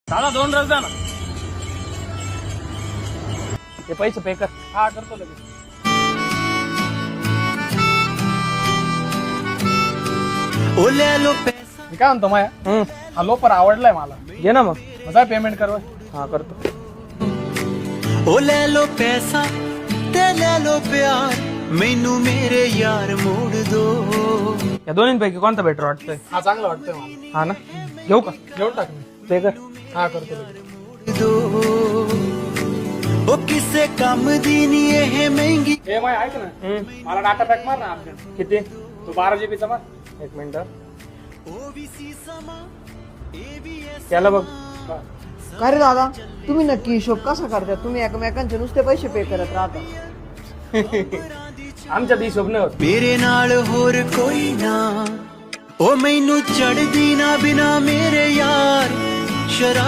दादा 2 रस द्या ना. ते पैसे पे कर. हा करतो लगेच. मी काय म्हणतो माया, हा लोपर आवडलाय मला. घे ना मग. मग पेमेंट कर. हा करतो. ओ ले लो पैसा ते ले लो प्यार मैनू मेरे यार मोड़ दो. या दोन्हींपैकी कोणता बेटर वाटतोय? हा चांगला वाटतोय मला. हा ना, घेऊ का? घेऊन टाक मी. पे कर. हा करतो लगेच. दो ओ किसे काम दी नी ये महंगी. हे माय ऐक ना, मला डाटा पॅक मार ना अर्जंट. किती? तू 12 GB चा मार. 1 मिनिट. ओबीसी समा एबीएस त्याला बघ. काय रे दादा, तुम्ही नक्की हिशोब कसा करता? तुम्ही एकमेकांचे नुसते पैसे पे करत राहता. आमच्या बी स्वप्न होत. मेरे नाल होर कोई ना ओ मैनू चढ़दी ना बिना मेरे यार शराब